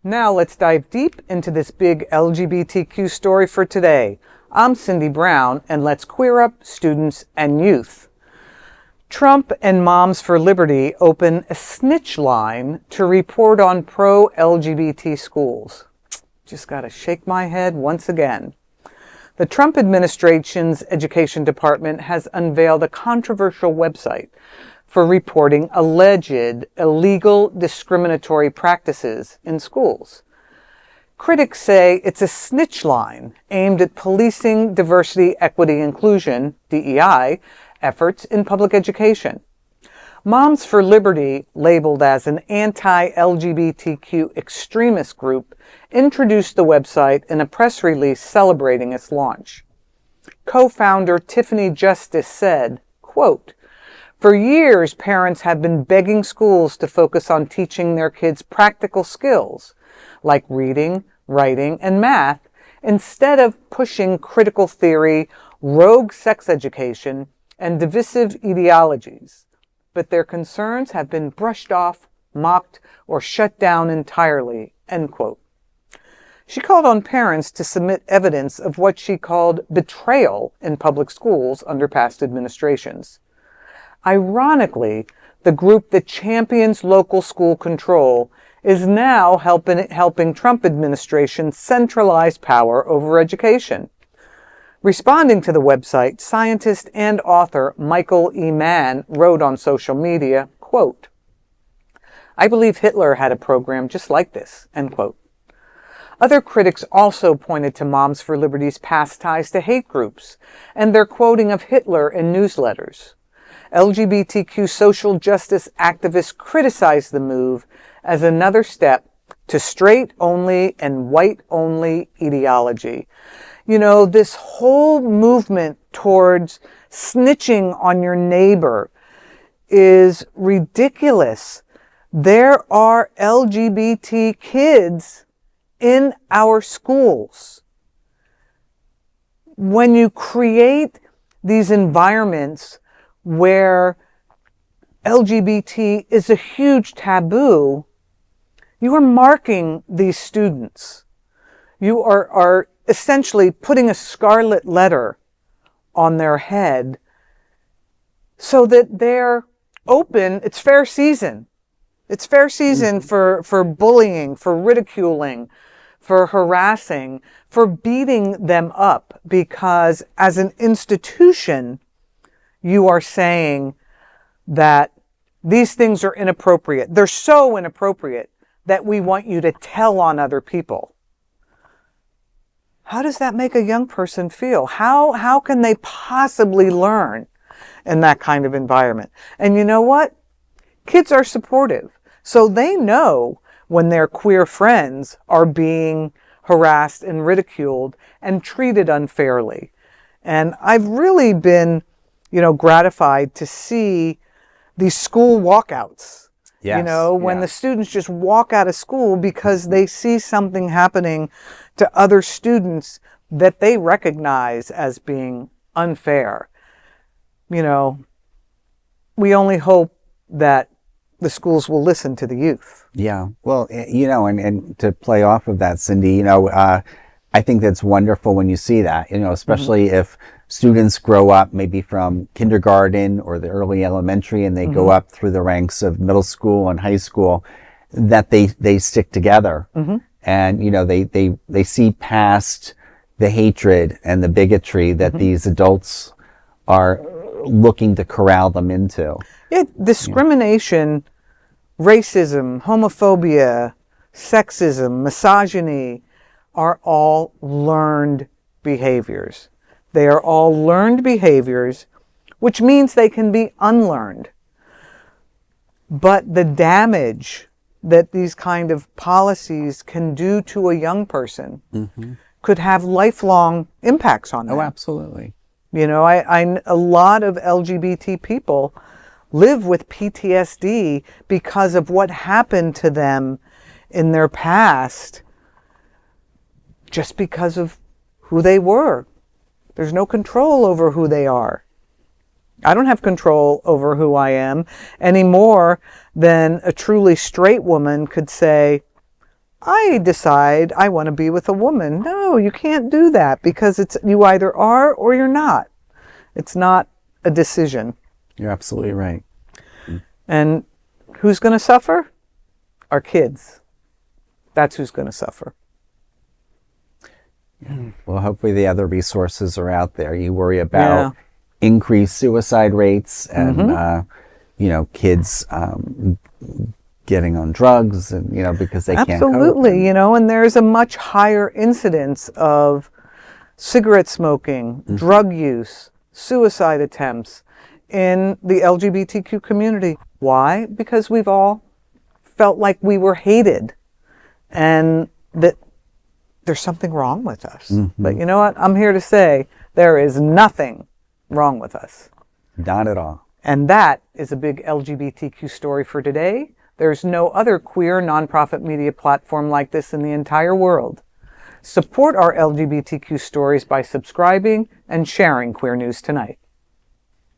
Now let's dive deep into this big LGBTQ story for today. I'm Cindy Brown, and let's queer up students and youth. Trump and Moms for Liberty open a Snitch line to report on pro-LGBT schools. Just gotta shake my head once again. The Trump administration's education department has unveiled a controversial website for reporting alleged illegal discriminatory practices in schools. Critics say it's a snitch line aimed at policing diversity, equity, inclusion, DEI, efforts in public education. Moms for Liberty, labeled as an anti-LGBTQ extremist group, introduced the website in a press release celebrating its launch. Co-founder Tiffany Justice said, quote, "For years, parents have been begging schools to focus on teaching their kids practical skills like reading, writing, and math instead of pushing critical theory, rogue sex education, and divisive ideologies. But their concerns have been brushed off, mocked, or shut down entirely," end quote. She called on parents to submit evidence of what she called betrayal in public schools under past administrations. Ironically, the group that champions local school control is now helping Trump administration centralize power over education. Responding to the website, scientist and author Michael E. Mann wrote on social media, quote, "I believe Hitler had a program just like this," end quote. Other critics also pointed to Moms for Liberty's past ties to hate groups and their quoting of Hitler in newsletters. LGBTQ social justice activists criticized the move as another step to straight-only and white-only ideology. You know, this whole movement towards snitching on your neighbor is ridiculous. There are LGBT kids in our schools. When you create these environments where LGBT is a huge taboo, you are marking these students. You are essentially putting a scarlet letter on their head so that they're open. It's fair season. It's fair season for bullying, for ridiculing, for harassing, for beating them up, because as an institution, you are saying that these things are inappropriate. They're so inappropriate that we want you to tell on other people. How does that make a young person feel? How can they possibly learn in that kind of environment? And you know what? Kids are supportive. So they know when their queer friends are being harassed and ridiculed and treated unfairly. And I've really been, gratified to see these school walkouts. Yes, when the students just walk out of school because they see something happening to other students that they recognize as being unfair. We only hope that the schools will listen to the youth. Yeah. Well, and to play off of that, Cindy, I think that's wonderful when you see that, especially if students grow up maybe from kindergarten or the early elementary and they go up through the ranks of middle school and high school, that they stick together. And, they see past the hatred and the bigotry that these adults are looking to corral them into. Yeah, discrimination, racism, homophobia, sexism, misogyny are all learned behaviors. They are all learned behaviors, which means they can be unlearned. But the damage that these kind of policies can do to a young person could have lifelong impacts on them. Oh, absolutely. A lot of LGBT people live with PTSD because of what happened to them in their past, just because of who they were. There's no control over who they are. I don't have control over who I am any more than a truly straight woman could say, I decide I want to be with a woman. No, you can't do that because you either are or you're not. It's not a decision. You're absolutely right. And who's going to suffer? Our kids. That's who's going to suffer. Well, hopefully the other resources are out there. You worry about increased suicide rates and, kids getting on drugs and, because they can't cope. Absolutely, and there's a much higher incidence of cigarette smoking, drug use, suicide attempts in the LGBTQ community. Why? Because we've all felt like we were hated and that there's something wrong with us. But you know what? I'm here to say there is nothing wrong with us. Not at all. And that is a big LGBTQ story for today. There's no other queer nonprofit media platform like this in the entire world. Support our LGBTQ stories by subscribing and sharing Queer News Tonight.